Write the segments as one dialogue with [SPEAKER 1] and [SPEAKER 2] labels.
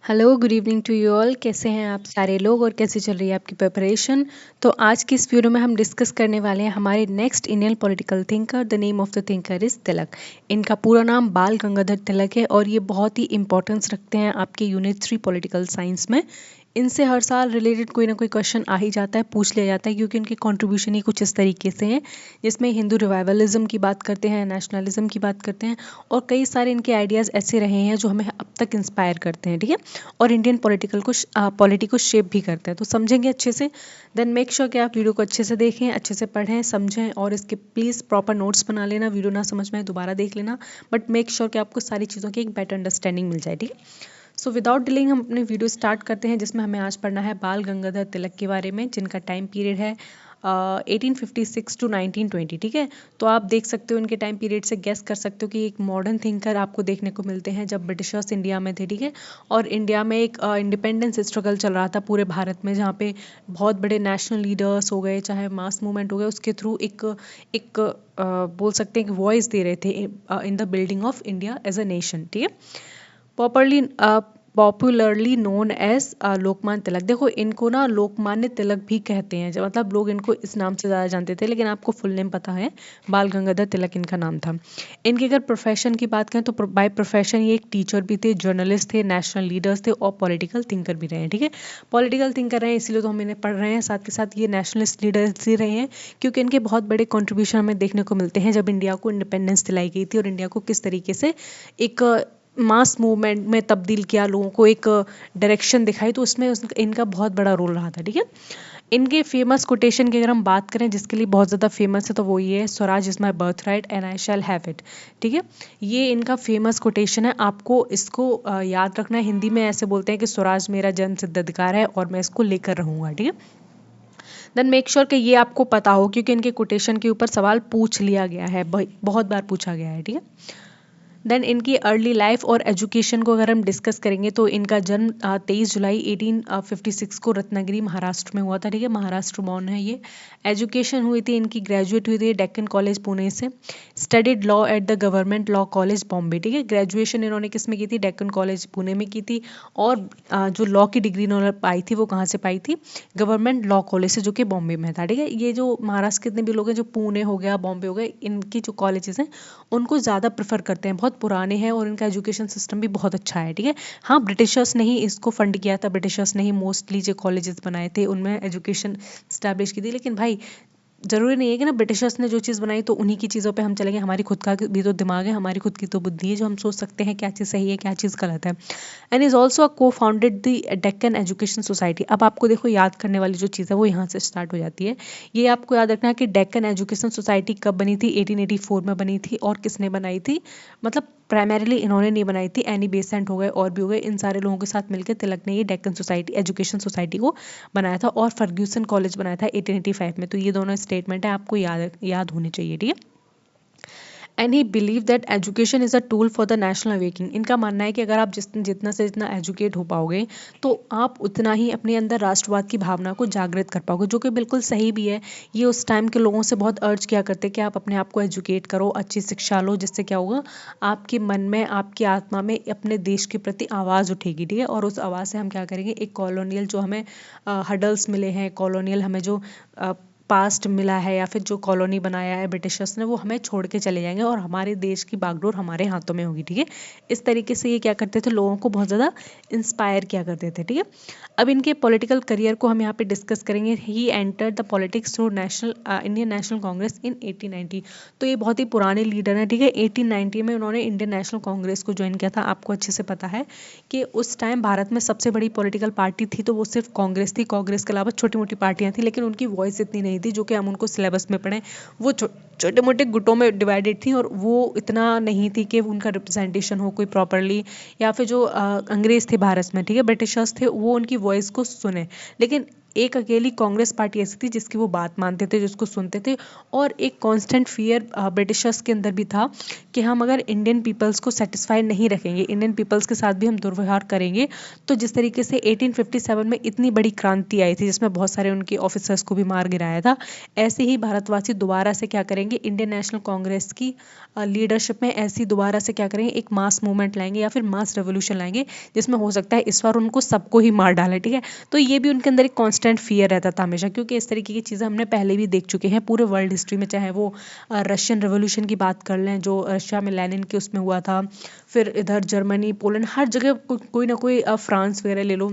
[SPEAKER 1] Hello, good evening to you all. कैसे हैं आप सारे लोग और कैसी चल रही है आपकी प्रिपरेशन? तो आज की इस वीडियो में हम डिस्कस करने वाले हैं हमारे next Indian political thinker. The name of the thinker is Tilak. इनका पूरा नाम बाल गंगाधर तिलक है और ये बहुत ही इंपॉर्टेंस रखते हैं आपके यूनिट 3 पॉलिटिकल साइंस में। इनसे हर साल रिलेटेड कोई ना कोई क्वेश्चन आ ही जाता है, पूछ लिया जाता है, क्योंकि उनके कंट्रीब्यूशन ही कुछ इस तरीके से हैं जिसमें हिंदू रिवाइवलिज्म की बात करते हैं, नेशनलिज्म की बात करते हैं और कई सारे इनके आइडियाज़ ऐसे रहे हैं जो हमें अब तक इंस्पायर करते हैं, ठीक है, और इंडियन पॉलिटी को शेप भी करते हैं। तो समझेंगे अच्छे से, देन मेक श्योर कि आप वीडियो को अच्छे से देखें, अच्छे से पढ़ें, समझें और इसके प्लीज़ प्रॉपर नोट्स बना लेना। वीडियो ना समझ में आए दोबारा देख लेना, बट मेक श्योर कि आपको सारी चीज़ों की एक बेटर अंडरस्टैंडिंग मिल जाए, ठीक है। सो विदाउट डिलेइंग हम अपने वीडियो स्टार्ट करते हैं, जिसमें हमें आज पढ़ना है बाल गंगाधर तिलक के बारे में, जिनका टाइम पीरियड है 1856 टू 1920, ठीक है। तो आप देख सकते हो इनके टाइम पीरियड से गेस कर सकते हो कि एक मॉडर्न थिंकर आपको देखने को मिलते हैं जब ब्रिटिशर्स इंडिया में थे, ठीक है। और इंडिया में एक इंडिपेंडेंस स्ट्रगल चल रहा था पूरे भारत में, जहाँ पे बहुत बड़े नेशनल लीडर्स हो गए, चाहे मास मूवमेंट हो गए, उसके थ्रू एक बोल सकते हैं कि वॉइस दे रहे थे in the building of India as a nation, ठीक है। Popularly popularly known as Lokmanya Tilak. देखो, इनको ना लोकमान्य तिलक भी कहते हैं, मतलब लोग इनको इस नाम से ज़्यादा जानते थे, लेकिन आपको फुल नेम पता है, बाल गंगाधर तिलक इनका नाम था। इनके अगर प्रोफेशन की बात करें तो बाय प्रोफेशन ये एक टीचर भी थे, जर्नलिस्ट थे, नेशनल लीडर्स थे और पॉलिटिकल थिंकर भी रहे हैं, ठीक है। पॉलिटिकल थिंकर रहे हैं इसीलिए तो हम इन्हें पढ़ रहे हैं, साथ के साथ ये नेशनलिस्ट लीडर्स भी रहे हैं, क्योंकि इनके बहुत बड़े कॉन्ट्रीब्यूशन हमें देखने को मिलते हैं जब इंडिया को इंडिपेंडेंस दिलाई गई थी और इंडिया को किस तरीके से एक मास मूवमेंट में तब्दील किया, लोगों को एक डायरेक्शन दिखाई, तो उसमें इनका बहुत बड़ा रोल रहा था, ठीक है। इनके फेमस कोटेशन की अगर हम बात करें जिसके लिए बहुत ज़्यादा फेमस है, तो वो ये है, Swaraj is my birth right and I shall have it, ठीक है। ये इनका फेमस कोटेशन है, आपको इसको याद रखना है। हिंदी में ऐसे बोलते हैं कि स्वराज मेरा जन्म सिद्ध अधिकार है और मैं इसको लेकर रहूँगा, ठीक है। देन मेक श्योर कि ये आपको पता हो, क्योंकि इनके कोटेशन के ऊपर सवाल पूछ लिया गया है, बहुत बार पूछा गया है, ठीक है। देन इनकी अर्ली लाइफ और एजुकेशन को अगर हम डिस्कस करेंगे तो इनका जन्म 23 जुलाई 1856 को रत्नागिरी महाराष्ट्र में हुआ था, ठीक है। महाराष्ट्र बॉर्न है ये। एजुकेशन हुई थी इनकी, ग्रेजुएट हुई थी डेक्कन कॉलेज पुणे से। Studied law at the government law college Bombay, ठीक है। ग्रेजुएशन इन्होंने किस में की थी? डेक्कन कॉलेज पुणे में की थी। और जो लॉ की डिग्री इन्होंने पाई थी वो कहाँ से पाई थी? गवर्नमेंट लॉ कॉलेज से, जो कि बॉम्बे में था, ठीक है। ये जो महाराष्ट्र के जितने भी लोग हैं, जो पुणे हो गया, बॉम्बे हो गए, इनकी जो कॉलेजेस हैं उनको ज़्यादा प्रेफर करते हैं, बहुत पुराने हैं और इनका एजुकेशन सिस्टम भी बहुत अच्छा है, ठीक है। हाँ, ब्रिटिशर्स ने ही इसको फंड किया था, ब्रिटिशर्स ने ही मोस्टली जो कॉलेजेस बनाए थे उनमें एजुकेशन स्टैब्लिश की थी, लेकिन भाई ज़रूरी नहीं है कि ना ब्रिटिशर्स ने जो चीज़ बनाई तो उन्हीं की चीज़ों पे हम चलेंगे। हमारी खुद का भी तो दिमाग है, हमारी खुद की तो बुद्धि है, जो हम सोच सकते हैं क्या चीज़ सही है, क्या चीज़ गलत है। एंड इज़ ऑल्सो को founded the Deccan education society. अब आपको देखो, याद करने वाली जो चीज़ है वो यहाँ से स्टार्ट हो जाती है। ये आपको याद रखना है कि डेक्कन एजुकेशन सोसाइटी कब बनी थी? 1884 में बनी थी। और किसने बनाई थी? मतलब प्राइमरीली इन्होंने नहीं बनाई थी, एनी बेसेंट हो गए और भी हो गए, इन सारे लोगों के साथ मिलकर तिलक ने ये डेक्कन सोसाइटी एजुकेशन सोसाइटी को बनाया था। और फर्ग्यूसन कॉलेज बनाया था 1885 में। तो ये दोनों स्टेटमेंट है, आपको याद होनी चाहिए, ठीक है। And he believe that education is a tool for the national awaking. इनका मानना है कि अगर आप जितना से जितना एजुकेट हो पाओगे तो आप उतना ही अपने अंदर राष्ट्रवाद की भावना को जागृत कर पाओगे, जो कि बिल्कुल सही भी है। ये उस टाइम के लोगों से बहुत अर्ज किया करते कि आप अपने आप को एजुकेट करो, अच्छी शिक्षा लो, जिससे क्या होगा, आपके मन में, आपकी आत्मा में अपने देश के प्रति आवाज़ उठेगी, ठीक है। और उस आवाज़ से हम क्या करेंगे, एक कॉलोनियल जो हमें हडल्स मिले हैं, कॉलोनियल हमें जो पास्ट मिला है या फिर जो कॉलोनी बनाया है ब्रिटिशर्स ने, वो हमें छोड़ के चले जाएंगे और हमारे देश की बागडोर हमारे हाथों में होगी, ठीक है। इस तरीके से ये क्या करते थे, लोगों को बहुत ज़्यादा इंस्पायर किया करते थे, ठीक है। अब इनके पॉलिटिकल करियर को हम यहाँ पे डिस्कस करेंगे। He entered the politics through Indian National Congress in 1890। तो ये बहुत ही पुराने लीडर हैं, ठीक है। 1890 में उन्होंने इंडियन नेशनल कांग्रेस को ज्वाइन किया था। आपको अच्छे से पता है कि उस टाइम भारत में सबसे बड़ी पॉलिटिकल पार्टी थी तो वो सिर्फ कांग्रेस थी। कांग्रेस के अलावा छोटी मोटी पार्टियां थी, लेकिन उनकी वॉइस इतनी नहीं थी, जो कि हम उनको सिलेबस में पढ़ें। वो छोटे मोटे गुटों में डिवाइडेड थी और वो इतना नहीं थी कि उनका रिप्रेजेंटेशन हो कोई प्रॉपरली, या फिर जो अंग्रेज थे भारत में, ठीक है, ब्रिटिशर्स थे, वो उनकी वॉइस को सुने। लेकिन एक अकेली कांग्रेस पार्टी ऐसी थी जिसकी वो बात मानते थे, जिसको सुनते थे, और एक कांस्टेंट फियर ब्रिटिशर्स के अंदर भी था कि हम अगर इंडियन पीपल्स को सेटिस्फाई नहीं रखेंगे, इंडियन पीपल्स के साथ भी हम दुर्व्यवहार करेंगे, तो जिस तरीके से 1857 में इतनी बड़ी क्रांति आई थी जिसमें बहुत सारे उनके ऑफिसर्स को भी मार गिराया था, ऐसे ही भारतवासी दोबारा से क्या करेंगे, इंडियन नेशनल कांग्रेस की लीडरशिप में ऐसी दोबारा से क्या करेंगे, एक मास मूवमेंट लाएंगे या फिर मास रेवोल्यूशन लाएंगे, जिसमें हो सकता है इस बार उनको सबको ही मार डालें। ठीक है, तो ये भी उनके अंदर एक कांस्टेंट फियर रहता था हमेशा, क्योंकि इस तरीके की चीज़ें हमने पहले भी देख चुके हैं पूरे वर्ल्ड हिस्ट्री में, चाहे वो रशियन रेवोल्यूशन की बात कर लें जो रशिया में लेनिन के उसमें हुआ था, फिर इधर जर्मनी, पोलैंड, हर जगह कोई ना कोई, फ्रांस वगैरह ले लो,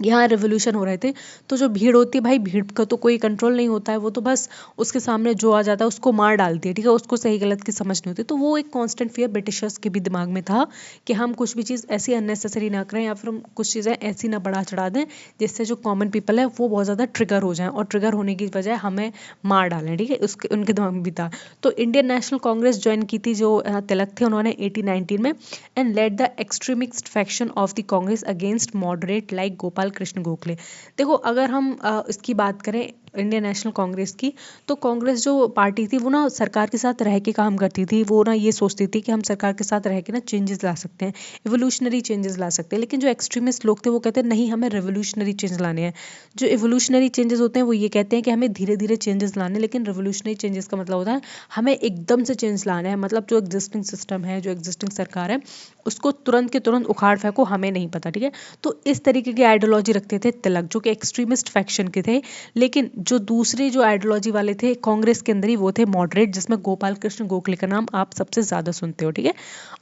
[SPEAKER 1] यहाँ रेवोल्यूशन हो रहे थे। तो जो भीड़ होती है भाई, भीड़ का तो कोई कंट्रोल नहीं होता है, वो तो बस उसके सामने जो आ जाता है उसको मार डालती है। ठीक है, उसको सही गलत की समझ नहीं होती। तो वो एक कांस्टेंट फियर ब्रिटिशर्स के भी दिमाग में था कि हम कुछ भी चीज़ ऐसी अननेसेसरी ना करें, या फिर हम कुछ चीज़ें ऐसी ना बढ़ा चढ़ा दें जिससे जो कॉमन पीपल है वो बहुत ज़्यादा ट्रिगर हो जाएं, और ट्रिगर होने की बजाय हमें मार डालें। ठीक है, उसके उनके दिमाग में भी था। तो इंडियन नेशनल कांग्रेस ज्वाइन की थी जो तिलक थे उन्होंने 1819 में, and led the extremist faction of the Congress against moderate like Gopal Krishna Gokhale. देखो, अगर हम इसकी बात करें इंडियन नेशनल कांग्रेस की, तो कांग्रेस जो पार्टी थी वो ना सरकार के साथ रह के काम करती थी। वो ना ये सोचती थी कि हम सरकार के साथ रह के ना चेंजेस ला सकते हैं, एवोल्यूशनरी चेंजेस ला सकते हैं। लेकिन जो एक्सट्रीमिस्ट लोग थे वो कहते हैं नहीं, हमें रेवोल्यूशनरी चेंज लाने हैं। जो एवोल्यूशनरी चेंजेस होते हैं वो ये कहते हैं कि हमें धीरे धीरे चेंजेस लाने, लेकिन रेवोल्यूशनरी चेंजेस का मतलब होता है हमें एकदम से चेंज लाना है। मतलब जो एग्जिस्टिंग सिस्टम है, जो एग्जिस्टिंग सरकार है, उसको तुरंत के तुरंत उखाड़ फेंको, हमें नहीं पता। ठीक है, तो इस तरीके की आइडियोलॉजी रखते थे तिलक, जो कि एक्सट्रीमिस्ट फैक्शन के थे। लेकिन जो दूसरे जो आइडियोलॉजी वाले थे कांग्रेस के अंदर ही, वो थे मॉडरेट, जिसमें गोपाल कृष्ण गोखले का नाम आप सबसे ज़्यादा सुनते हो। ठीक है,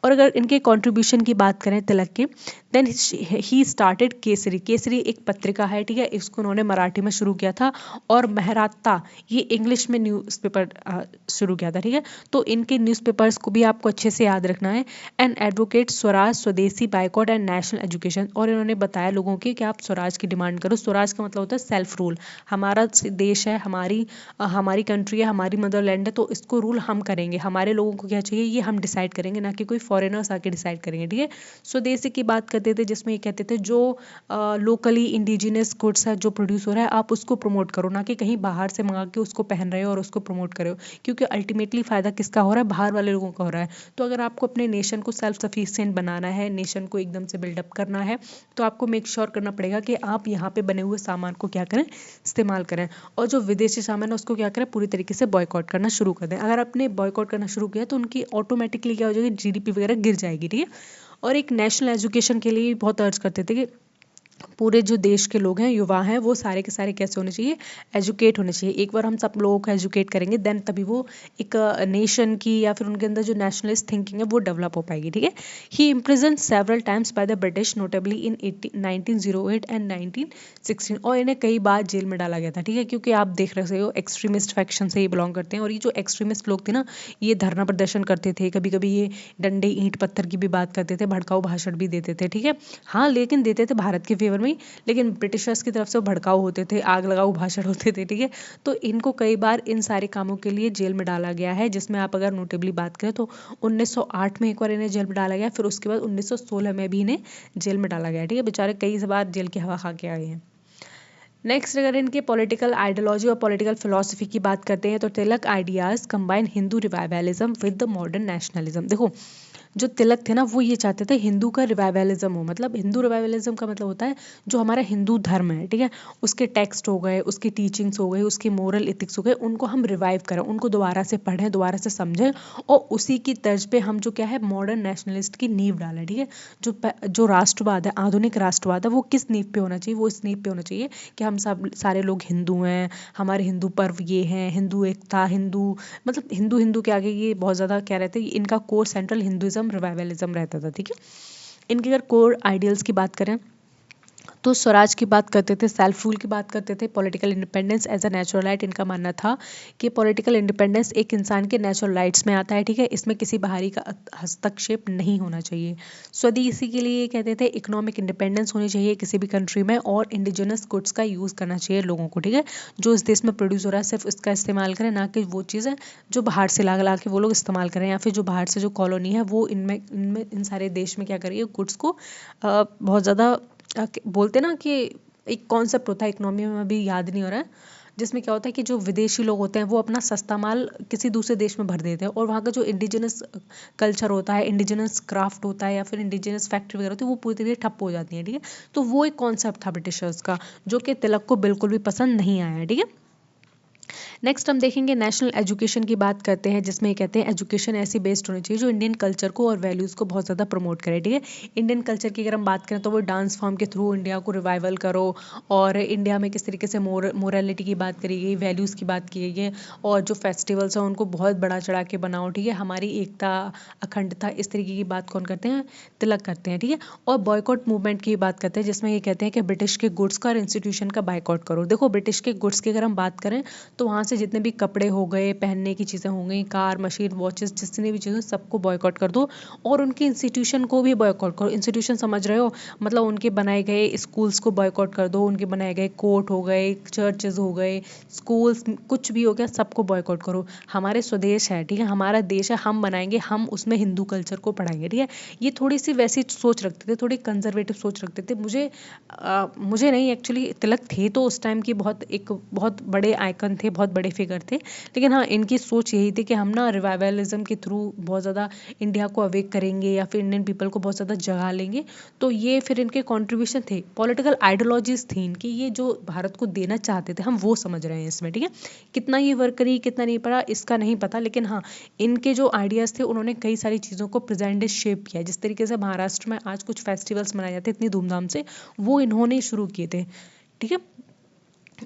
[SPEAKER 1] और अगर इनके कंट्रीब्यूशन की बात करें तिलक के, then he started Kesari. Kesari एक पत्रिका है, ठीक है, इसको उन्होंने मराठी में शुरू किया था, और महरात्ता ये इंग्लिश में न्यूज़पेपर शुरू किया था। ठीक है, तो इनके न्यूज़पेपर्स को भी आपको अच्छे से याद रखना है। एंड एडवोकेट स्वराज, स्वदेशी, बाइकॉट एंड नेशनल एजुकेशन। और इन्होंने बताया लोगों की कि आप स्वराज की डिमांड करो। स्वराज का मतलब होता है सेल्फ रूल। हमारा देश है, हमारी कंट्री है, हमारी मदरलैंड है, तो इसको रूल हम करेंगे। हमारे लोगों को क्या चाहिए ये हम डिसाइड करेंगे, ना कि कोई फॉरेनर्स आके डिसाइड करेंगे। ठीक है, स्वदेशी की बात करते थे, जिसमें ये कहते थे जो लोकली इंडिजिनस गुड्स है जो प्रोड्यूस हो रहा है आप उसको प्रमोट करो, ना कि कहीं बाहर से मंगा के उसको पहन रहे हो और उसको प्रमोट करे हो, क्योंकि अल्टीमेटली फ़ायदा किसका हो रहा है, बाहर वाले लोगों का हो रहा है। तो अगर आपको अपने नेशन को सेल्फ सफिशिएंट बनाना है, नेशन को एकदम से बिल्डअप करना है, तो आपको मेक श्योर करना पड़ेगा कि आप यहाँ पे बने हुए सामान को क्या करें, इस्तेमाल करें, और जो विदेशी सामान है उसको क्या करें, पूरी तरीके से बॉयकॉट करना शुरू कर दें। अगर आपने बॉयकॉट करना शुरू किया तो उनकी ऑटोमेटिकली क्या हो जाएगी, जीडीपी वगैरह गिर जाएगी। ठीक है, और एक नेशनल एजुकेशन के लिए बहुत अर्ज करते थे कि पूरे जो देश के लोग हैं, युवा हैं, वो सारे के सारे कैसे होने चाहिए, एजुकेट होने चाहिए। एक बार हम सब लोगों को एजुकेट करेंगे देन तभी वो एक नेशन की या फिर उनके अंदर जो नेशनलिस्ट थिंकिंग है वो डेवलप हो पाएगी। ठीक है, he imprison several times by the British, notably in 1908 and 1916। और इन्हें कई बार जेल में डाला गया था। ठीक है, क्योंकि आप देख रहे हो एक्सट्रीमिस्ट फैक्शन से ही बिलोंग करते हैं, और ये जो एक्सट्रीमिस्ट लोग थे ना, ये धरना प्रदर्शन करते थे, कभी कभी ये डंडे ईंट पत्थर की भी बात करते थे, भड़काऊ भाषण भी देते थे। ठीक है, हाँ, लेकिन देते थे भारत के फेवर में, लेकिन ब्रिटिशर्स की तरफ से भड़काऊ होते थे, आग लगाऊ भाषण होते थे। ठीक है, तो इनको कई बार इन सारे कामों के लिए जेल में डाला गया है, जिसमें आप अगर नोटेबली बात करें तो 1908 में एक बार इन्हें जेल में डाला गया, फिर उसके बाद 1916 में भी इन्हें जेल में डाला गया। ठीक है, बेचारे कई बार जेल की हवा खा के आए हैं। नेक्स्ट, अगर इनके पॉलिटिकल आइडियोलॉजी और पॉलिटिकल फिलोसफी की बात करते हैं, तो Tilak ideas combine Hindu revivalism with the modern nationalism. देखो, जो तिलक थे ना वो ये चाहते थे हिंदू का रिवाइवलिज्म हो। मतलब हिंदू रिवाइवलिज्म का मतलब होता है जो हमारा हिंदू धर्म है, ठीक है, उसके टेक्स्ट हो गए, उसकी टीचिंग्स हो गई, उसके मोरल इथिक्स हो गए, उनको हम रिवाइव करें, उनको दोबारा से पढ़ें, दोबारा से समझें, और उसी की तर्ज पे हम जो क्या है मॉडर्न नेशनलिस्ट की नींव डालें। ठीक है, जो राष्ट्रवाद है, आधुनिक राष्ट्रवाद है, वो किस नींव पे होना चाहिए, वो इस नींव पे होना चाहिए कि हम सब सारे लोग हिंदू हैं, हमारे हिंदू पर्व ये हैं, हिंदू एकता, हिंदू मतलब हिंदू हिंदू के आगे ये बहुत ज़्यादा क्या रहता है, इनका कोर सेंट्रल हिंदुइज्म रिवाइवलिज्म रहता था। ठीक है, इनके अगर कोर आइडियल्स की बात करें तो स्वराज की बात करते थे, सेल्फ रूल की बात करते थे, political independence as a natural right. इनका मानना था कि पॉलिटिकल इंडिपेंडेंस एक इंसान के नेचुरल राइट्स में आता है। ठीक है, इसमें किसी बाहरी का हस्तक्षेप नहीं होना चाहिए। स्वदेशी के लिए कहते थे इकोनॉमिक इंडिपेंडेंस होनी चाहिए किसी भी कंट्री में, और इंडिजिनस गुड्स का यूज़ करना चाहिए लोगों को। ठीक है, जो इस देश में प्रोड्यूस हो रहा है सिर्फ इसका इस्तेमाल करें, ना कि वो चीज़ें जो बाहर से ला के वो लोग इस्तेमाल करें, या फिर जो बाहर से जो कॉलोनी है वो इन सारे देश में क्या करिए गुड्स को बहुत ज़्यादा बोलते ना कि एक कॉन्सेप्ट होता है इकोनॉमी में, अभी याद नहीं हो रहा है, जिसमें क्या होता है कि जो विदेशी लोग होते हैं वो अपना सस्ता माल किसी दूसरे देश में भर देते हैं, और वहाँ का जो इंडिजिनस कल्चर होता है, इंडिजिनस क्राफ्ट होता है या फिर इंडिजिनस फैक्ट्री वगैरह होती है, वो पूरी तरीके ठप हो जाती है। ठीक है, तो वो एक कॉन्सेप्ट था ब्रिटिशर्स का, जो कि तिलक को बिल्कुल भी पसंद नहीं आया। ठीक है, नेक्स्ट हम देखेंगे नेशनल एजुकेशन की बात करते हैं, जिसमें ये कहते हैं एजुकेशन ऐसी बेस्ड होनी चाहिए जो इंडियन कल्चर को और वैल्यूज़ को बहुत ज़्यादा प्रमोट करे। ठीक है, इंडियन कल्चर की अगर हम बात करें तो वो डांस फॉर्म के थ्रू इंडिया को रिवाइवल करो, और इंडिया में किस तरीके से मोरालिटी की बात करी गई, वैल्यूज़ की बात की गई है, और जो फेस्टिवल्स हैं उनको बहुत बड़ा चढ़ा के बनाओ। ठीक है, हमारी एकता, अखंडता, इस तरीके की बात कौन करते हैं, तिलक करते हैं। ठीक है, और बॉयकॉट मूवमेंट की बात करते हैं, जिसमें ये कहते हैं कि ब्रिटिश के गुड्स का और इंस्टीट्यूशन का बायकॉट करो। देखो, ब्रिटिश के गुड्स की अगर हम बात करें तो वहाँ से जितने भी कपड़े हो गए, पहनने की चीज़ें हो गई, कार, मशीन, वॉचेस, जितनी भी चीज़ें, सबको बॉयकॉट कर दो, और उनके इंस्टीट्यूशन को भी बॉयकॉट करो। इंस्टीट्यूशन समझ रहे हो, मतलब उनके बनाए गए स्कूल्स को बॉयकॉट कर दो, उनके बनाए गए कोर्ट हो गए, चर्चेज हो गए, स्कूल्स, कुछ भी हो गया, सबको बॉयकॉट करो। हमारे स्वदेश है, ठीक है, हमारा देश है, हम बनाएंगे, हम उसमें हिंदू कल्चर को पढ़ाएंगे। ठीक है, ये थोड़ी सी वैसी सोच रखते थे, थोड़ी कंजर्वेटिव सोच रखते थे। मुझे नहीं, एक्चुअली तिलक थे तो उस टाइम की बहुत बड़े आइकन थे, बहुत बड़े फिगर थे, लेकिन हाँ, इनकी सोच यही थी कि हम ना रिवाइवलिज्म के थ्रू बहुत ज़्यादा इंडिया को अवेक करेंगे, या फिर इंडियन पीपल को बहुत ज़्यादा जगा लेंगे। तो ये फिर इनके कंट्रीब्यूशन थे, पॉलिटिकल आइडियोलॉजीज थी इनकी, ये जो भारत को देना चाहते थे, हम वो समझ रहे हैं इसमें। ठीक है, कितना ये वर्क करी, कितना नहीं पड़ा, इसका नहीं पता, लेकिन हाँ, इनके जो आइडियाज़ थे उन्होंने कई सारी चीज़ों को प्रेजेंट शेप किया। जिस तरीके से महाराष्ट्र में आज कुछ फेस्टिवल्स मनाए जाते हैं इतनी धूमधाम से, वो इन्होंने शुरू किए थे। ठीक है,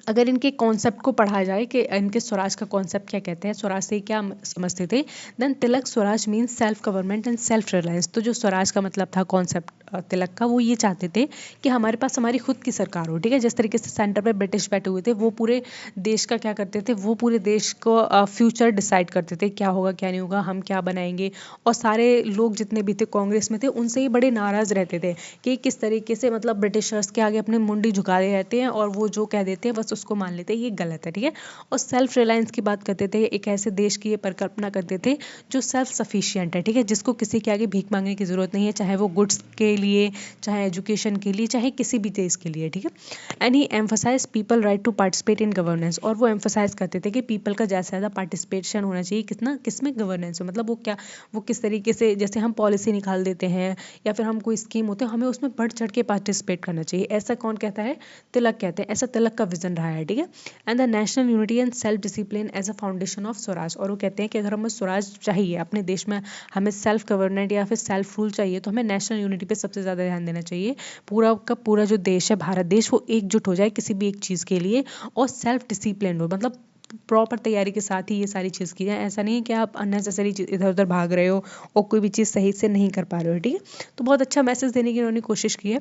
[SPEAKER 1] अगर इनके कॉन्सेप्ट को पढ़ा जाए कि इनके स्वराज का कॉन्सेप्ट क्या कहते हैं, स्वराज से क्या समझते थे, then Tilak swaraj means self government and self reliance. तो जो स्वराज का मतलब था कॉन्सेप्ट तिलक का, वो ये चाहते थे कि हमारे पास हमारी खुद की सरकार हो। ठीक है, जिस तरीके से सेंटर पे ब्रिटिश बैठे हुए थे, वो पूरे देश का क्या करते थे, वो पूरे देश को फ्यूचर डिसाइड करते थे, क्या होगा क्या नहीं होगा, हम क्या बनाएंगे। और सारे लोग जितने भी थे कांग्रेस में थे, उनसे ही बड़े नाराज़ रहते थे कि किस तरीके से मतलब ब्रिटिशर्स के आगे अपनी मुंडी झुकाए रहते हैं, और वो जो कह देते हैं बस उसको मान लेते हैं, ये गलत है। ठीक है, और सेल्फ रिलायंस की बात करते थे, एक ऐसे देश की ये परिकल्पना करते थे जो सेल्फ सफिशिएंट है। ठीक है, जिसको किसी के आगे भीख मांगने की जरूरत नहीं है, चाहे वो गुड्स के लिए, चाहे एजुकेशन के लिए, चाहे किसी भी देश के लिए। ठीक है, and he emphasise people right to participate in governance, और वो एम्फोसाइज करते थे कि पीपल का ज़्यादा से ज़्यादा पार्टिसिपेशन होना चाहिए, कितना, किसमें, गवर्नेंस में। मतलब वो किस तरीके से, जैसे हम पॉलिसी निकाल देते हैं या फिर हम कोई स्कीम होते हैं, हमें उसमें बढ़ चढ़ के पार्टिसिपेट करना चाहिए। ऐसा कौन कहता है, तिलक कहते हैं, ऐसा तिलक का विजन रहा है। ठीक है, and the national unity and self discipline as a foundation of swaraj, और वो कहते हैं कि अगर हमें स्वराज चाहिए अपने देश में, हमें सेल्फ गवर्नमेंट या फिर सेल्फ रूल चाहिए, तो हमें नेशनल यूनिटी पे सबसे ज़्यादा ध्यान देना चाहिए। पूरा का पूरा जो देश है, भारत देश, वो एकजुट हो जाए किसी भी एक चीज़ के लिए, और सेल्फ डिसिप्लिन हो, मतलब प्रॉपर तैयारी के साथ ही ये सारी चीज़ की जाए। ऐसा नहीं है कि आप अननेसेसरी इधर उधर भाग रहे हो और कोई भी चीज़ सही से नहीं कर पा रहे हो। ठीक है, तो बहुत अच्छा मैसेज देने की उन्होंने कोशिश की है।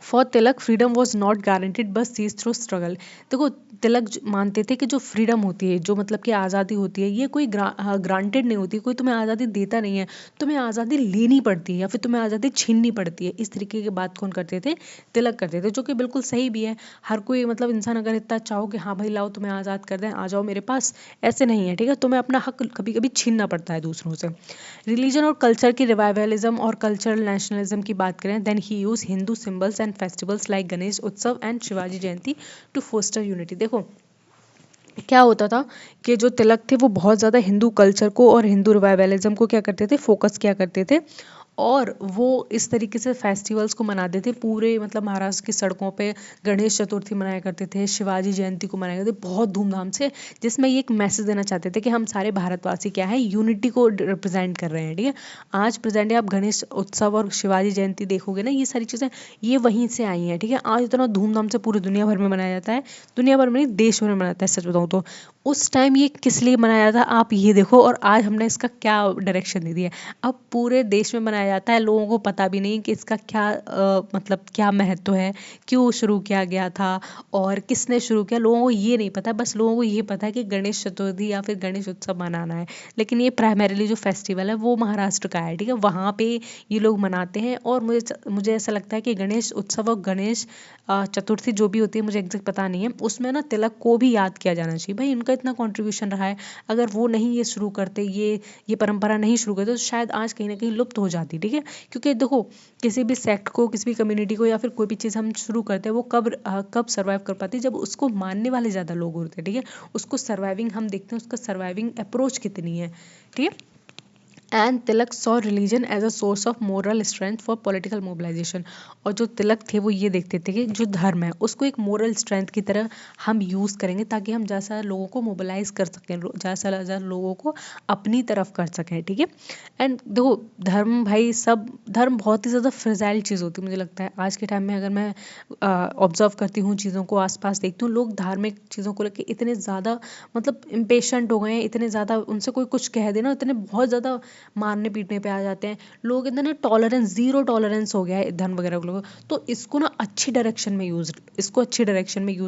[SPEAKER 1] For Tilak freedom was not guaranteed बस सीज थ्रू स्ट्रगल। देखो, तिलक मानते थे कि जो फ्रीडम होती है, जो मतलब कि आज़ादी होती है, ये कोई ग्रांटेड नहीं होती, कोई तुम्हें आज़ादी देता नहीं है, तुम्हें आज़ादी लेनी पड़ती है या फिर तुम्हें आज़ादी छीननी पड़ती है। इस तरीके की बात कौन करते थे, तिलक करते थे, जो कि बिल्कुल सही भी है। हर कोई मतलब इंसान अगर इतना चाहो कि हाँ भाई लाओ तुम्हें आज़ाद कर दें, आ जाओ मेरे पास, ऐसे नहीं है। ठीक है, तुम्हें अपना हक कभी कभी छीनना पड़ता है दूसरों से। रिलीजन और कल्चर की रिवाइवलिज्म और कल्चरल नेशनलिज्म की बात करें, then he use Hindu symbols and festivals like Ganesh Utsav and Shivaji Jayanti to foster unity. देखो, क्या होता था कि जो तिलक थे वो बहुत ज़्यादा हिंदू कल्चर को और हिंदू रिवाइवलिज्म को क्या करते थे, फोकस किया करते थे, और वो इस तरीके से फेस्टिवल्स को मनाते थे पूरे, मतलब महाराष्ट्र की सड़कों पे गणेश चतुर्थी मनाया करते थे, शिवाजी जयंती को मनाया करते थे बहुत धूमधाम से, जिसमें ये एक मैसेज देना चाहते थे कि हम सारे भारतवासी क्या है, यूनिटी को रिप्रेजेंट कर रहे हैं। ठीक है, आज प्रेजेंट है, आप गणेश उत्सव और शिवाजी जयंती देखोगे ना, ये सारी चीज़ें ये वहीं से आई हैं। ठीक है, आज इतना धूमधाम से पूरी दुनिया भर में मनाया जाता है, दुनिया भर में नहीं, देश भर में मनाता है। सच बताऊँ तो उस टाइम ये किस लिए मनाया जाता, आप ये देखो, और आज हमने इसका क्या डायरेक्शन दे दिया है। अब पूरे देश में मनाया जाता है, लोगों को पता भी नहीं कि इसका क्या मतलब क्या महत्व है, क्यों शुरू किया गया था और किसने शुरू किया, लोगों को ये नहीं पता। बस लोगों को ये पता है कि गणेश चतुर्थी या फिर गणेश उत्सव मनाना है, लेकिन ये प्राइमरीली जो फेस्टिवल है वो महाराष्ट्र का है। ठीक है, वहाँ पे ये लोग मनाते हैं, और मुझे ऐसा लगता है कि गणेश उत्सव और गणेश चतुर्थी जो भी होती है, मुझे एग्जैक्ट पता नहीं है, उसमें ना तिलक को भी याद किया जाना चाहिए। भाई उनका इतना कॉन्ट्रीब्यूशन रहा है, अगर वो नहीं ये शुरू करते, ये परंपरा नहीं शुरू करते, तो शायद आज कहीं ना कहीं लुप्त हो जाती थी, ठीक है। क्योंकि देखो किसी भी सेक्ट को, किसी भी कम्युनिटी को या फिर कोई भी चीज़ हम शुरू करते हैं वो कब सर्वाइव कर पाती है, जब उसको मानने वाले ज़्यादा लोग होते हैं, ठीक है। उसको सर्वाइविंग हम देखते हैं, उसका सर्वाइविंग अप्रोच कितनी है, ठीक है। And Tilak saw religion as a source of moral strength for political mobilisation. और जो तिलक थे वो ये देखते थे कि जो धर्म है उसको एक मोरल स्ट्रेंथ की तरह हम यूज़ करेंगे ताकि हम ज़्यादा से ज़्यादा लोगों को मोबिलाइज कर सकें, ज़्यादा से ज़्यादा लोगों को अपनी तरफ कर सकें, ठीक है। एंड देखो धर्म भाई, सब धर्म बहुत ही ज़्यादा फ्रेजाइल चीज़ होती है मुझे लगता है। आज के टाइम में अगर मैं ऑब्जर्व करती हूँ चीज़ों को, आसपास देखती हूँ, लोग धार्मिक चीज़ों को लेकर इतने ज़्यादा मतलब इम्पेशेंट हो गए हैं, इतने ज़्यादा उनसे कोई कुछ कह देना इतने बहुत ज़्यादा मारने पीटने पे आ जाते हैं लोग, इतना टॉलरेंस, जीरो टॉलरेंस हो गया है धर्म वगैरह को लोगों। तो इसको ना अच्छी डायरेक्शन में यूज़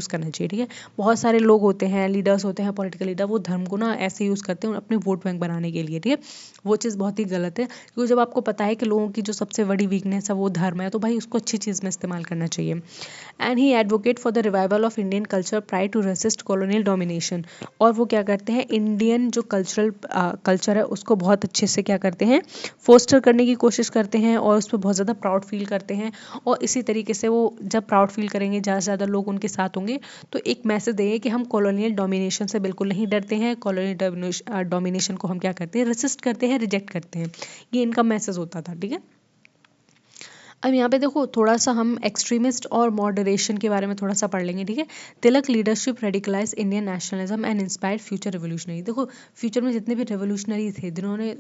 [SPEAKER 1] करना चाहिए, ठीक है। बहुत सारे लोग होते हैं, लीडर्स होते हैं, पॉलिटिकल लीडर, वो धर्म को ना ऐसे यूज़ करते हैं अपने वोट बैंक बनाने के लिए, ठीक है। वो चीज़ बहुत ही गलत है, क्योंकि जब आपको पता है कि लोगों की जो सबसे बड़ी वीकनेस है वो धर्म है, तो भाई उसको अच्छी चीज़ में इस्तेमाल करना चाहिए। And he advocate for the revival of Indian culture prior to resist colonial domination. और वो क्या करते हैं, इंडियन जो कल्चर है उसको बहुत अच्छे से क्या करते हैं, फोस्टर करने की कोशिश करते हैं और उस पर बहुत ज़्यादा प्राउड फील करते हैं। और इसी तरीके से वो जब प्राउड फील करेंगे, ज़्यादा से ज़्यादा लोग उनके साथ होंगे, तो एक मैसेज देंगे कि हम कॉलोनियल डोमिनेशन से बिल्कुल नहीं डरते हैं, कॉलोनियल डोमिनेशन को हम क्या करते हैं, रेसिस्ट करते हैं, रिजेक्ट करते हैं। ये इनका मैसेज होता था, ठीक है। अब यहाँ पे देखो थोड़ा सा हम एक्सट्रीमिस्ट और मॉडरेशन के बारे में थोड़ा सा पढ़ लेंगे, ठीक है। Tilak leadership radicalize Indian nationalism and inspired future revolutionary. देखो फ्यूचर में जितने भी रेवोल्यूशनरी थे, जिन्होंने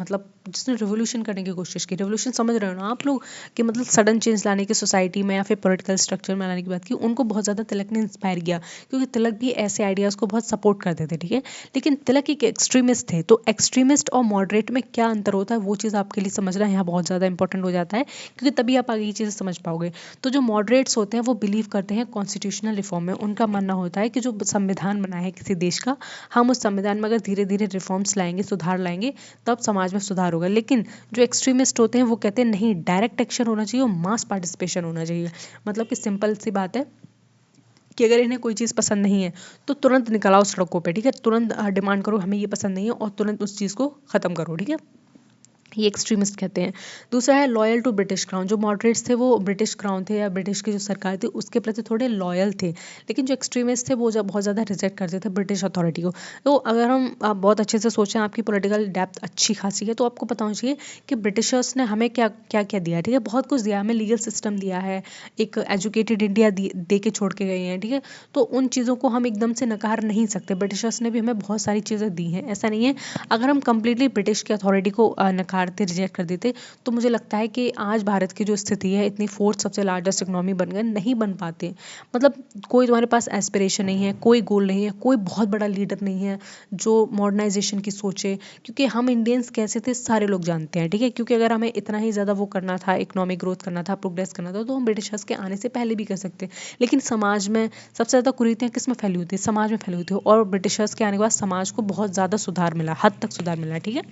[SPEAKER 1] मतलब जिसने रिवोल्यूशन करने की कोशिश की, रिवोल्यूशन समझ रहे हो ना आप लोग, कि मतलब सडन चेंज लाने की सोसाइटी में या फिर पॉलिटिकल स्ट्रक्चर में लाने की बात की, उनको बहुत ज़्यादा तिलक ने इंस्पायर किया, क्योंकि तिलक भी ऐसे आइडियाज़ को बहुत सपोर्ट करते थे, ठीक है। लेकिन तिलक एक एक्सट्रीमिस्ट थे, तो एक्सट्रीमिस्ट और मॉडरेट में क्या अंतर होता है वो चीज़ आपके लिए समझना यहाँ बहुत ज़्यादा इंपॉर्टेंट हो जाता है, क्योंकि तभी आप आगे ये चीज़ें समझ पाओगे। तो जो मॉडरेट्स होते हैं वो बिलीव करते हैं कॉन्स्टिट्यूशनल रिफॉर्म में। उनका मानना होता है कि जो संविधान बना है किसी देश का, हम उस संविधान में अगर धीरे धीरे रिफॉर्म्स लाएंगे, सुधार लाएंगे, तब समाज में सुधार होगा। लेकिन जो एक्सट्रीमिस्ट होते हैं वो कहते हैं नहीं, डायरेक्ट एक्शन होना चाहिए और मास पार्टिसिपेशन होना चाहिए। मतलब कि सिंपल सी बात है कि अगर इन्हें कोई चीज़ पसंद नहीं है तो तुरंत निकल आओ सड़कों पे, ठीक है। तुरंत डिमांड करो हमें ये पसंद नहीं है और तुरंत उस चीज़ को ख़त्म करो, ठीक है। ये एक्सट्रीमिस्ट कहते हैं। दूसरा है लॉयल टू ब्रिटिश क्राउन। जो मॉडरेट्स थे वो ब्रिटिश क्राउन थे या ब्रिटिश की जो सरकार थी उसके प्रति थोड़े लॉयल थे, लेकिन जो एक्सट्रीमिस्ट थे वो जब बहुत ज़्यादा रिजेक्ट करते थे ब्रिटिश अथॉरिटी को। तो अगर हम आप बहुत अच्छे से सोचें, आपकी पॉलिटिकल डेप्थ अच्छी खासी है, तो आपको पता होना चाहिए कि ब्रिटिशर्स ने हमें क्या क्या क्या दिया, ठीक है। बहुत कुछ दिया, हमें लीगल सिस्टम दिया है, एक एजुकेटेड इंडिया दे के छोड़ के गए हैं, ठीक है। तो उन चीज़ों को हम एकदम से नकार नहीं सकते, ब्रिटिशर्स ने भी हमें बहुत सारी चीज़ें दी हैं, ऐसा नहीं है। अगर हम कंप्लीटली ब्रिटिश की अथॉरिटी को नकारते, रिजेक्ट कर देते, तो मुझे लगता है कि आज भारत की जो स्थिति है, इतनी फोर्थ सबसे लार्जेस्ट इकोनॉमी बन गए, नहीं बन पाते। मतलब कोई तुम्हारे पास एस्पिरेशन नहीं है, कोई गोल नहीं है, कोई बहुत बड़ा लीडर नहीं है जो मॉडर्नाइजेशन की सोचे। क्योंकि हम इंडियंस कैसे थे सारे लोग जानते हैं, ठीक है। क्योंकि अगर हमें इतना ही ज़्यादा वो करना था, इकोनॉमिक ग्रोथ करना था, प्रोग्रेस करना था, तो हम ब्रिटिशर्स के आने से पहले भी कर सकते। लेकिन समाज में सबसे ज़्यादा कुरीतियाँ किस में फैली होती है, समाज में फैली होती है। और ब्रिटिशर्स के आने के बाद समाज को बहुत ज़्यादा सुधार मिला, हद तक सुधार मिला, ठीक है।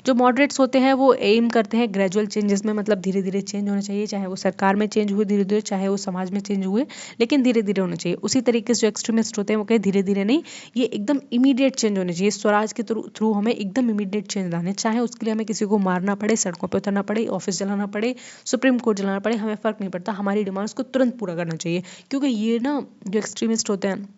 [SPEAKER 1] जो मॉडरेट्स होते हैं वो एम करते हैं ग्रेजुअल चेंजेस में, मतलब धीरे धीरे चेंज होना चाहिए, चाहे वो सरकार में चेंज हुए धीरे धीरे, चाहे वो समाज में चेंज हुए, लेकिन धीरे धीरे होना चाहिए। उसी तरीके से जो एक्सट्रीमिस्ट होते हैं वो कहे धीरे धीरे नहीं, ये एकदम इमीडिएट चेंज होने चाहिए। स्वराज के थ्रू हमें एकदम इमीडिएट चेंज लाने, चाहे उसके लिए हमें किसी को मारना पड़े, सड़कों पर उतरना पड़े, ऑफिस जलाना पड़े, सुप्रीम कोर्ट जलाना पड़े, हमें फ़र्क नहीं पड़ता, हमारी डिमांड्स को तुरंत पूरा करना चाहिए। क्योंकि ये ना जो एक्सट्रीमिस्ट होते हैं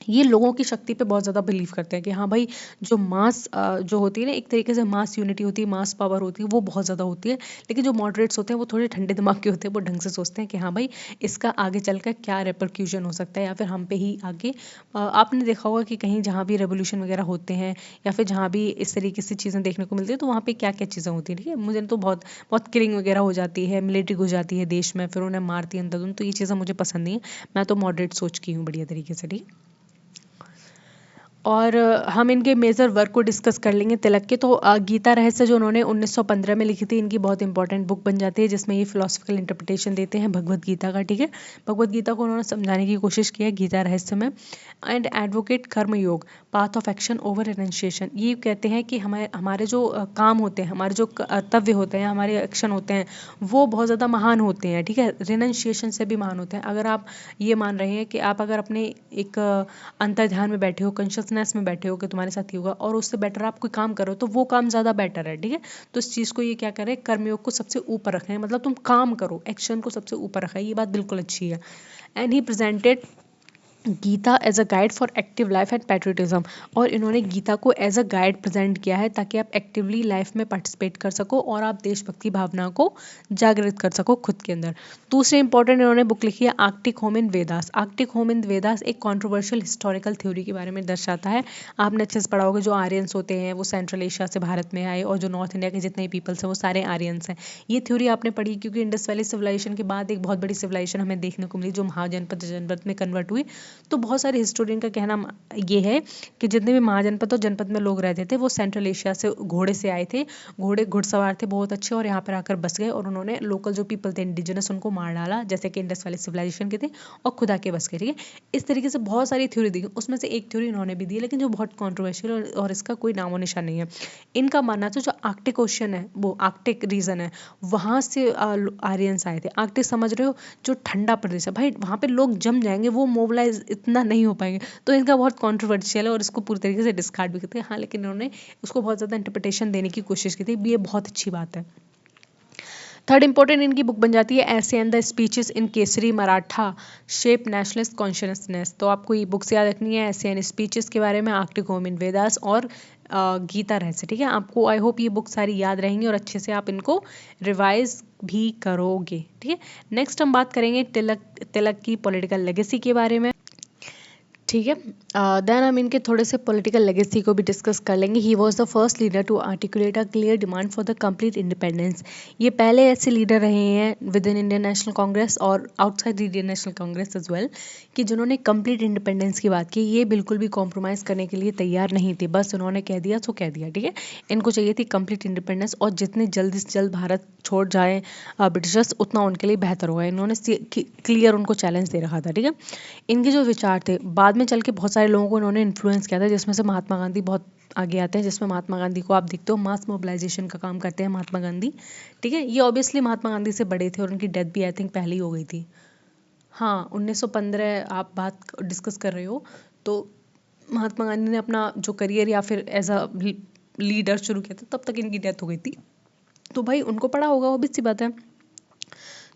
[SPEAKER 1] ये लोगों की शक्ति पे बहुत ज़्यादा बिलीव करते हैं कि हाँ भाई, जो मास जो होती है ना, एक तरीके से मास यूनिटी होती है, मास पावर होती है, वो बहुत ज़्यादा होती है। लेकिन जो मॉडरेट्स होते हैं वो थोड़े ठंडे दिमाग के होते हैं, वो ढंग से सोचते हैं कि हाँ भाई, इसका आगे चलकर क्या रेपरक्यूशन हो सकता है, या फिर हम पे ही आगे आपने देखा होगा कि कहीं जहाँ भी रेवोल्यूशन वगैरह होते हैं या फिर जहाँ भी इस तरीके से चीज़ें देखने को मिलती है, तो वहाँ पे क्या क्या चीज़ें होती हैं, ठीक है। मुझे तो बहुत बहुत किलिंग वगैरह हो जाती है, मिलिट्री घुस जाती है देश में, फिर उन्हें मारती है अंधाधुंध, तो ये चीज़ें मुझे पसंद नहीं है। मैं तो मॉडरेट सोच की हूँ बढ़िया तरीके से, ठीक है। और हम इनके मेजर वर्क को डिस्कस कर लेंगे तिलक के। तो गीता रहस्य जो उन्होंने 1915 में लिखी थी, इनकी बहुत इंपॉर्टेंट बुक बन जाती है, जिसमें ये फिलोसफिकल इंटरप्रिटेशन देते हैं भगवत गीता का, ठीक है। भगवत गीता को उन्होंने समझाने की कोशिश की है गीता रहस्य में। एंड एडवोकेट कर्म योग, path of action over renunciation. ये कहते हैं कि हमारे जो काम होते हैं, हमारे जो कर्तव्य होते हैं, हमारे एक्शन होते हैं, वो बहुत ज़्यादा महान होते हैं, ठीक है, रिनंसिएशन से भी महान होते हैं। अगर आप ये मान रहे हैं कि आप अगर अपने एक अंतर ध्यान में बैठे हो, कॉन्शियसनेस पॉजिटिवनेस में बैठे हो कि तुम्हारे साथ ही होगा, और उससे बेटर आप कोई काम करो तो वो काम ज़्यादा बेटर है, ठीक है। तो इस चीज़ को ये क्या करें, कर्मयोग को सबसे ऊपर रखें, मतलब तुम काम करो, एक्शन को सबसे ऊपर रखें, ये बात बिल्कुल अच्छी है। And he presented Gita as a guide for active life and patriotism, और इन्होंने गीता को एज अ गाइड प्रेजेंट किया है ताकि आप एक्टिवली लाइफ में पार्टिसिपेट कर सको और आप देशभक्ति भावना को जागृत कर सको खुद के अंदर। दूसरे इंपॉर्टेंट इन्होंने बुक लिखी है Arctic home in Vedas. Arctic home in Vedas एक कॉन्ट्रोवर्शियल हिस्टोरिकल थ्योरी के बारे में दर्शाता है। आपने अच्छे से पढ़ा होगा, जो आर्यंस होते हैं वो सेंट्रल एशिया से भारत में आए, और जो नॉर्थ इंडिया के जितने पीपल्स हैं वो सारे आर्यंस हैं। ये थ्योरी आपने पढ़ी क्योंकि इंडस वैली सिविलाइजेशन के बाद एक बहुत बड़ी सिविलाइजेशन हमें देखने को मिली जो महाजनपद जनपद में कन्वर्ट हुई। तो बहुत सारे हिस्टोरियन का कहना ये है कि जितने भी महाजनपद और जनपद में लोग रहते थे वो सेंट्रल एशिया से घोड़े से आए थे, घोड़े घुड़सवार थे बहुत अच्छे, और यहाँ पर आकर बस गए और उन्होंने लोकल जो पीपल थे इंडिजिनस उनको मार डाला, जैसे कि इंडस वैली सिविलाइजेशन के थे, और खुद आके बस गए, ठीक है। इस तरीके से बहुत सारी थ्योरी दी, उसमें से एक थ्योरी इन्होंने भी दी लेकिन जो बहुत कॉन्ट्रोवर्शियल और इसका कोई नामो निशान नहीं है। इनका मानना था जो आर्कटिक ओशन है, वो आर्कटिक रीजन है, वहाँ से आर्यंस आए थे। आर्कटिक समझ रहे हो, जो ठंडा प्रदेश है भाई, वहाँ पे लोग जम जाएंगे, वो मोबिलाइज इतना नहीं हो पाएंगे। तो इनका बहुत कॉन्ट्रोवर्शियल है और इसको पूरी तरीके से डिस्कार्ड भी करते हैं, हाँ, लेकिन इन्होंने उसको बहुत ज़्यादा इंटरप्रिटेशन देने की कोशिश की थी, ये बहुत अच्छी बात है। थर्ड इंपॉर्टेंट इनकी बुक बन जाती है ऐसे and the speeches in Kesari Maratha shape nationalist consciousness. तो आपको ये बुक्स याद रखनी है, ऐसे एंड स्पीचेस के बारे में, आर्कटिक होम इन वेदास और गीता रहस्य, ठीक है। आपको आई होप ये बुक सारी याद रहेंगी और अच्छे से आप इनको रिवाइज भी करोगे, ठीक है। नेक्स्ट हम बात करेंगे तिलक की पॉलिटिकल लेगेसी के बारे में, ठीक है। देन हम इनके थोड़े से पॉलिटिकल लेगेसी को भी डिस्कस कर लेंगे। He was the first leader to articulate a clear demand for the complete independence. ये पहले ऐसे लीडर रहे हैं within Indian National Congress और outside Indian National Congress as well, कि जिन्होंने कंप्लीट इंडिपेंडेंस की बात की। ये बिल्कुल भी कॉम्प्रोमाइज़ करने के लिए तैयार नहीं थे, बस उन्होंने कह दिया तो कह दिया, ठीक है। इनको चाहिए थी कंप्लीट इंडिपेंडेंस, और जितने जल्दी से जल्द भारत छोड़ जाए ब्रिटिशर्स उतना उनके लिए बेहतर होगा। इन्होंने क्लियर उनको चैलेंज दे रखा था, ठीक है। इनके जो विचार थे बाद में चल के बहुत सारे लोगों को इन्होंने इन्फ्लुएंस किया था, जिसमें से महात्मा गांधी बहुत आगे आते हैं, जिसमें महात्मा गांधी को आप देखते हो मास मोबिलाइजेशन का काम करते हैं महात्मा गांधी, ठीक है। ये ऑब्वियसली महात्मा गांधी से बड़े थे और उनकी डेथ भी आई थिंक पहले ही हो गई थी, हाँ 1915 आप बात डिस्कस कर रहे हो। तो महात्मा गांधी ने अपना जो करियर या फिर एज अ लीडर शुरू किया था तब तक इनकी डेथ हो गई थी, तो भाई उनको पड़ा होगा, ऑब्वियस सी बात है।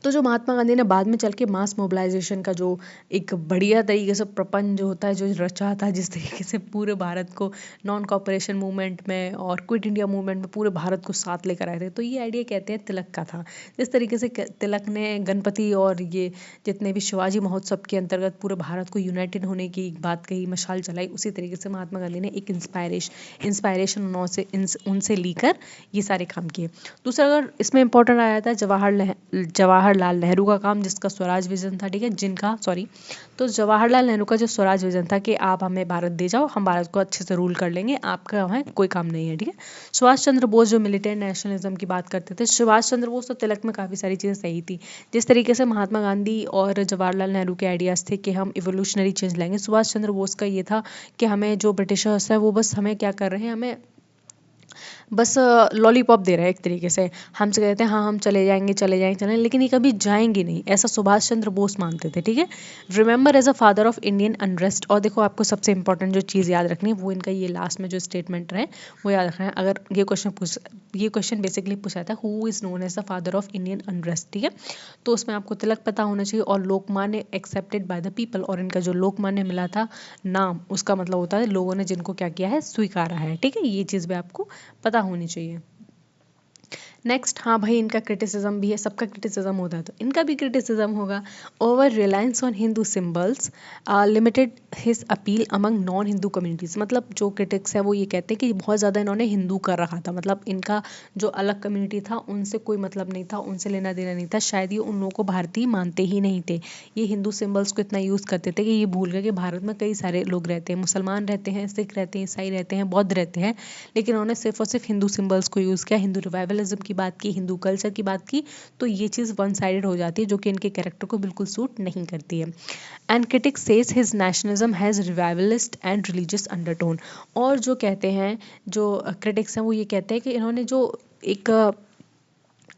[SPEAKER 1] तो जो महात्मा गांधी ने बाद में चल के मास मोबिलाइजेशन का जो एक बढ़िया तरीके से प्रपंच जो होता है जो रचा था, जिस तरीके से पूरे भारत को नॉन कॉपरेशन मूवमेंट में और क्विट इंडिया मूवमेंट में पूरे भारत को साथ लेकर आए थे, तो ये आइडिया कहते हैं तिलक का था। जिस तरीके से तिलक ने गणपति और ये जितने भी शिवाजी महोत्सव के अंतर्गत पूरे भारत को यूनाइटेड होने की बात कही, मशाल जलाई, उसी तरीके से महात्मा गांधी ने एक इंस्पायरेशन उनसे लेकर ये सारे काम किए। दूसरा अगर इसमें इंपॉर्टेंट आया था जवाहरलाल नेहरू का काम, जिसका स्वराज विजन था, ठीक है, तो जवाहरलाल नेहरू का जो स्वराज विजन था कि आप हमें भारत दे जाओ, हम भारत को अच्छे से रूल कर लेंगे, आपका हमें कोई काम नहीं है, ठीक है। सुभाष चंद्र बोस जो मिलिटेंट नेशनलिज्म की बात करते थे, सुभाष चंद्र बोस तो तिलक में काफ़ी सारी चीज़ें सही थी। जिस तरीके से महात्मा गांधी और जवाहरलाल नेहरू के आइडियाज़ थे कि हम इवोल्यूशनरी चेंज लाएंगे, सुभाष चंद्र बोस का ये था कि हमें जो ब्रिटिशर्स है वो बस हमें क्या कर रहे हैं, हमें बस लॉलीपॉप दे रहे हैं एक तरीके से, हमसे कहते हैं हाँ हम चले जाएंगे, लेकिन ये कभी जाएंगे नहीं, ऐसा सुभाष चंद्र बोस मानते थे, ठीक है। Remember as a father of Indian unrest, और देखो आपको सबसे इंपॉर्टेंट जो चीज़ याद रखनी है वो इनका ये लास्ट में जो स्टेटमेंट रहे वो याद रखना है। अगर ये क्वेश्चन बेसिकली पूछा था who is known as the father of Indian unrest, ठीक है, तो उसमें आपको तिलक पता होना चाहिए और Lokmanya accepted by the people, और इनका जो लोकमान्य मिला था नाम, उसका मतलब होता है लोगों ने जिनको क्या किया है, स्वीकारा है, ठीक है। ये चीज़ भी आपको पता होनी चाहिए। नेक्स्ट, हाँ भाई इनका क्रिटिसिज्म भी है, सबका क्रिटिसिज्म होता है तो इनका भी क्रिटिसिज्म होगा। Over reliance on Hindu symbols limited his appeal among non Hindu communities, मतलब जो क्रिटिक्स है वो ये कहते हैं कि बहुत ज़्यादा इन्होंने हिंदू कर रखा था, मतलब इनका जो अलग कम्युनिटी था उनसे कोई मतलब नहीं था, उनसे लेना देना नहीं था, शायद ये उन लोगों को भारतीय मानते ही नहीं थे। ये हिंदू सिंबल्स को इतना यूज़ करते थे कि ये भूल गए कि भारत में कई सारे लोग रहते हैं, मुसलमान रहते हैं, सिख रहते हैं, ईसाई रहते हैं, बौद्ध रहते हैं, लेकिन उन्होंने सिर्फ और सिर्फ हिंदू सिंबल्स को यूज़ किया, हिंदू रिवाइवलिज्म की बात की, हिंदू कल्चर की बात की, तो ये चीज़ वन साइडेड हो जाती है जो कि इनके कैरेक्टर को बिल्कुल सूट नहीं करती है। And critic says his nationalism has revivalist and religious undertone, और जो कहते हैं जो क्रिटिक्स हैं वो ये कहते हैं कि इन्होंने जो एक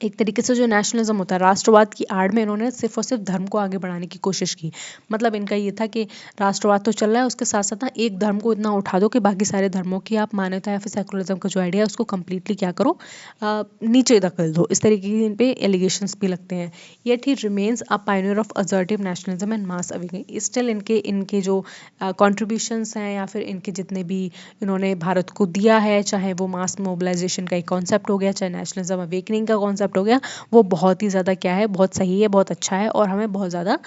[SPEAKER 1] एक तरीके से जो नेशनलिज्म होता है, राष्ट्रवाद की आड़ में इन्होंने सिर्फ और सिर्फ धर्म को आगे बढ़ाने की कोशिश की। मतलब इनका ये था कि राष्ट्रवाद तो चल रहा है, उसके साथ साथ ना एक धर्म को इतना उठा दो कि बाकी सारे धर्मों की आप मान्यता या फिर सेकुलरिज्म का जो आइडिया है उसको कम्प्लीटली क्या करो, नीचे धकेल दो। इस तरीके के इन पे एलिगेशंस भी लगते हैं। Yet he remains a Pioneer of assertive nationalism and mass awakening. Still इनके इनके जो कॉन्ट्रीब्यूशंस हैं या फिर इनके जितने भी इन्होंने भारत को दिया है, चाहे वो मास मोबिलाइजेशन का एक कॉन्सेप्ट हो गया, चाहे नेशनलिज्म अवेकनिंग का कॉन्सेप्ट हो गया, वो बहुत ही ज़्यादा क्या है, बहुत सही है, बहुत अच्छा है और हमें बहुत ज़्यादा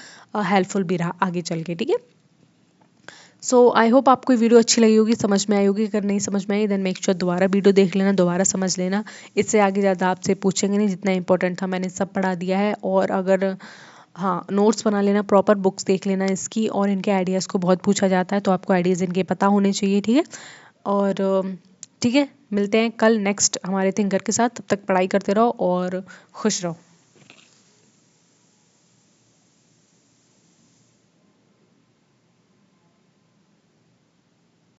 [SPEAKER 1] हेल्पफुल भी रहा आगे चल के। ठीक है, सो आई होप आपको ये वीडियो अच्छी लगी होगी, समझ में आई होगी। अगर नहीं समझ में आई देन मेक श्योर दोबारा वीडियो देख लेना, दोबारा समझ लेना। इससे आगे ज़्यादा आपसे पूछेंगे नहीं, जितना इंपॉर्टेंट था मैंने सब पढ़ा दिया है। और अगर हाँ, नोट्स बना लेना, प्रॉपर बुक्स देख लेना इसकी, और इनके आइडियाज़ को बहुत पूछा जाता है तो आपको आइडियाज़ इनके पता होने चाहिए। ठीक है, और ठीक है, मिलते हैं कल नेक्स्ट हमारे थिंकर के साथ। तब तक पढ़ाई करते रहो और खुश रहो।